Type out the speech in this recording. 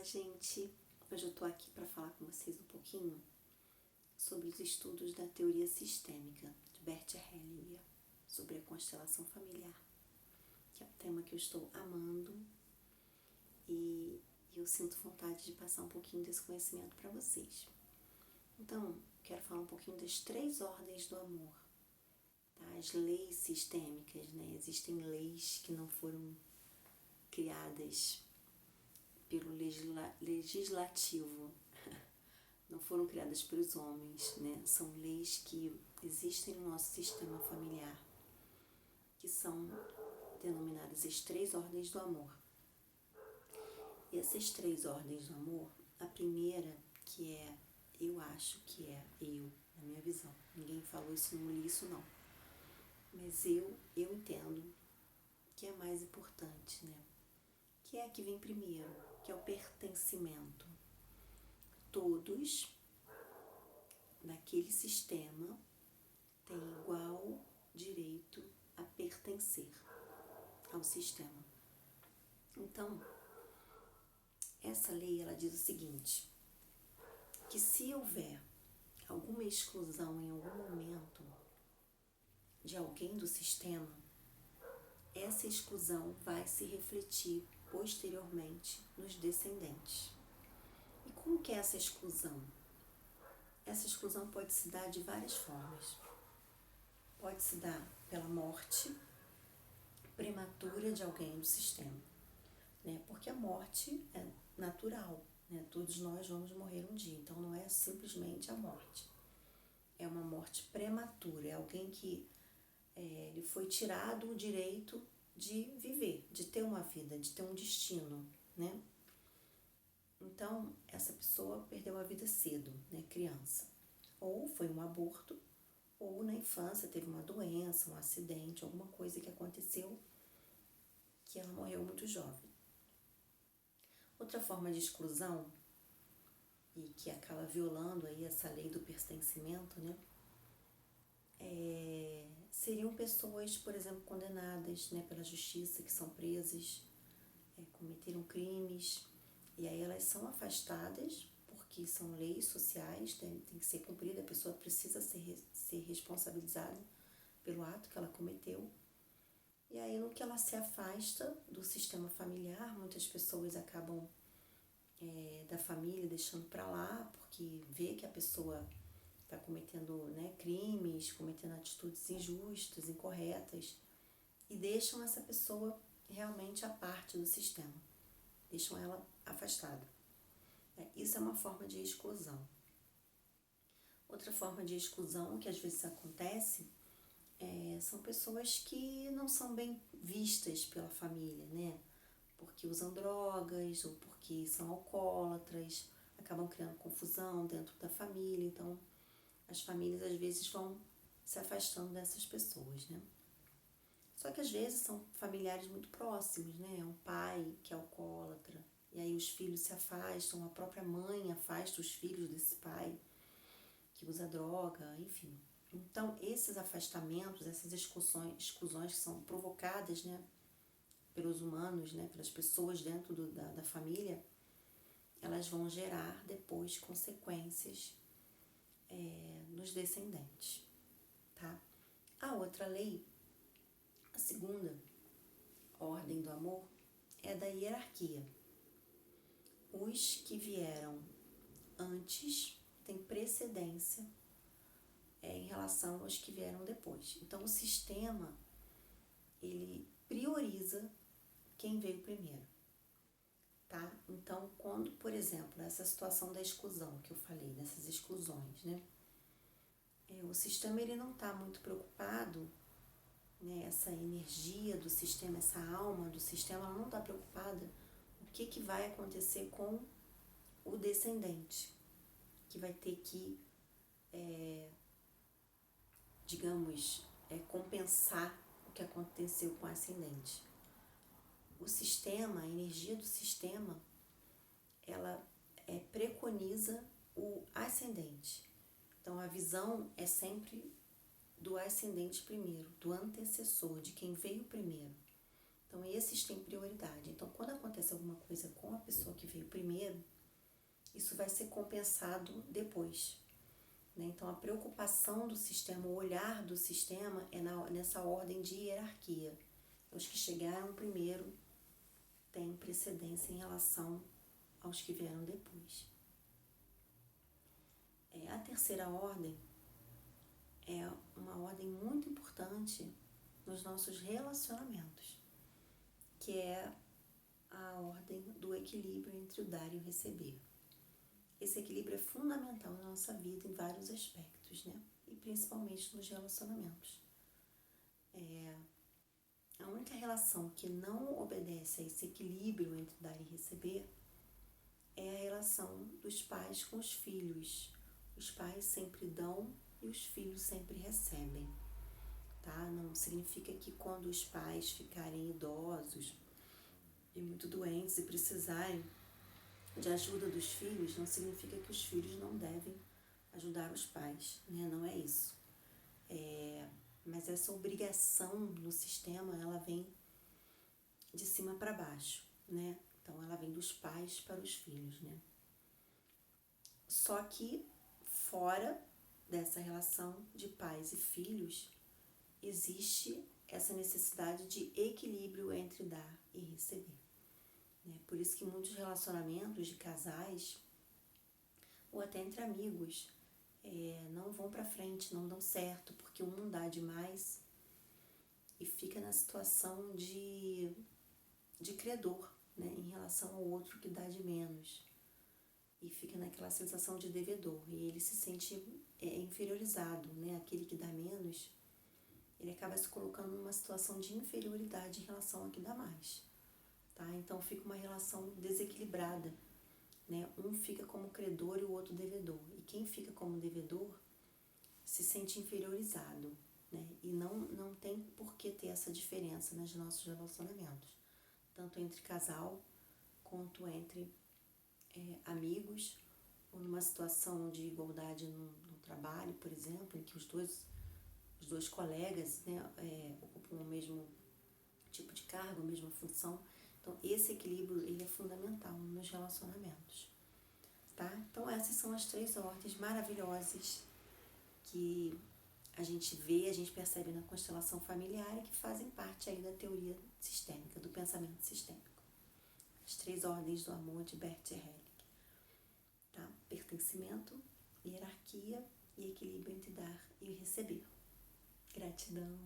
gente! Hoje eu tô aqui para falar com vocês um pouquinho sobre os estudos da teoria sistêmica de Bert Hellinger, sobre a constelação familiar, que é um tema que eu estou amando e eu sinto vontade de passar um pouquinho desse conhecimento para vocês. Então, quero falar um pouquinho das 3 ordens do amor, tá? As leis sistêmicas, né? Existem leis que não foram criadas pelo legislativo, não foram criadas pelos homens, né? São leis que existem no nosso sistema familiar, que são denominadas as 3 ordens do amor. E essas 3 ordens do amor, a primeira, que é, eu acho que é na minha visão, ninguém falou isso, não li isso não, mas eu entendo que é a mais importante, né? Que é a que vem primeiro, que é o pertencimento. Todos naquele sistema têm igual direito a pertencer ao sistema. Então, essa lei ela diz o seguinte, que se houver alguma exclusão em algum momento de alguém do sistema, essa exclusão vai se refletir posteriormente nos descendentes. E como que é essa exclusão? Essa exclusão pode se dar de várias formas. Pode se dar pela morte prematura de alguém do sistema, né? Porque a morte é natural, né? Todos nós vamos morrer um dia, então não é simplesmente a morte. É uma morte prematura, é alguém que lhe foi tirado o direito de viver, de ter uma vida, de ter um destino, né? Então, essa pessoa perdeu a vida cedo, né, criança. Ou foi um aborto, ou na infância teve uma doença, um acidente, alguma coisa que aconteceu que ela morreu muito jovem. Outra forma de exclusão, e que acaba violando aí essa lei do pertencimento, né, seriam pessoas, por exemplo, condenadas, né, pela justiça, que são presas, cometeram crimes, e aí elas são afastadas, porque são leis sociais, tem que ser cumprida, a pessoa precisa ser responsabilizada pelo ato que ela cometeu. E aí, no que ela se afasta do sistema familiar, muitas pessoas acabam da família deixando para lá, porque vê que a pessoa está cometendo, né, crimes, cometendo atitudes injustas, incorretas, e deixam essa pessoa realmente à parte do sistema, deixam ela afastada. Isso é uma forma de exclusão. Outra forma de exclusão que às vezes acontece são pessoas que não são bem vistas pela família, né? Porque usam drogas ou porque são alcoólatras, acabam criando confusão dentro da família, então as famílias às vezes vão se afastando dessas pessoas, né? Só que às vezes são familiares muito próximos, né? Um pai que é alcoólatra, e aí os filhos se afastam, a própria mãe afasta os filhos desse pai que usa droga, enfim. Então, esses afastamentos, essas exclusões que são provocadas, né, pelos humanos, né, pelas pessoas dentro da família, elas vão gerar depois consequências nos descendentes, tá? A outra lei, a segunda ordem do amor, é da hierarquia. Os que vieram antes têm precedência em relação aos que vieram depois. Então, o sistema, ele prioriza quem veio primeiro, tá? Então, quando, por exemplo, essa situação da exclusão que eu falei, dessas exclusões, né? O sistema, ele não está muito preocupado, né? Essa energia do sistema, essa alma do sistema, ela não está preocupada o que vai acontecer com o descendente, que vai ter que, compensar o que aconteceu com o ascendente. O sistema, a energia do sistema, ela preconiza o ascendente. Então, a visão é sempre do ascendente primeiro, do antecessor, de quem veio primeiro. Então, esses têm prioridade. Então, quando acontece alguma coisa com a pessoa que veio primeiro, isso vai ser compensado depois, né? Então, a preocupação do sistema, o olhar do sistema é nessa ordem de hierarquia. Os que chegaram primeiro têm precedência em relação aos que vieram depois. A terceira ordem é uma ordem muito importante nos nossos relacionamentos, que é a ordem do equilíbrio entre o dar e o receber. Esse equilíbrio é fundamental na nossa vida em vários aspectos, né? E principalmente nos relacionamentos. A única relação que não obedece a esse equilíbrio entre dar e receber é a relação dos pais com os filhos. Os pais sempre dão e os filhos sempre recebem, tá? Não significa que quando os pais ficarem idosos e muito doentes e precisarem de ajuda dos filhos, não significa que os filhos não devem ajudar os pais, né? Não é isso. Mas essa obrigação no sistema, ela vem de cima para baixo, né? Então, ela vem dos pais para os filhos, né? Só que fora dessa relação de pais e filhos, existe essa necessidade de equilíbrio entre dar e receber, né? Por isso que muitos relacionamentos de casais, ou até entre amigos, não vão para frente, não dão certo, porque um dá demais e fica na situação de credor, né, em relação ao outro que dá de menos. E fica naquela sensação de devedor, e ele se sente inferiorizado, né? Aquele que dá menos, ele acaba se colocando numa situação de inferioridade em relação ao que dá mais, tá? Então fica uma relação desequilibrada, né? Um fica como credor e o outro devedor, e quem fica como devedor se sente inferiorizado, né? E não tem por que ter essa diferença nos nossos relacionamentos, tanto entre casal quanto entre amigos, ou numa situação de igualdade no trabalho, por exemplo, em que os dois colegas, né, ocupam o mesmo tipo de cargo, a mesma função. Então, esse equilíbrio ele é fundamental nos relacionamentos, tá? Então, essas são as 3 ordens maravilhosas que a gente vê, a gente percebe na constelação familiar e que fazem parte aí da teoria sistêmica, do pensamento sistêmico. As 3 ordens do amor de Bert Hellinger. Tá? Pertencimento, hierarquia e equilíbrio entre dar e receber. Gratidão.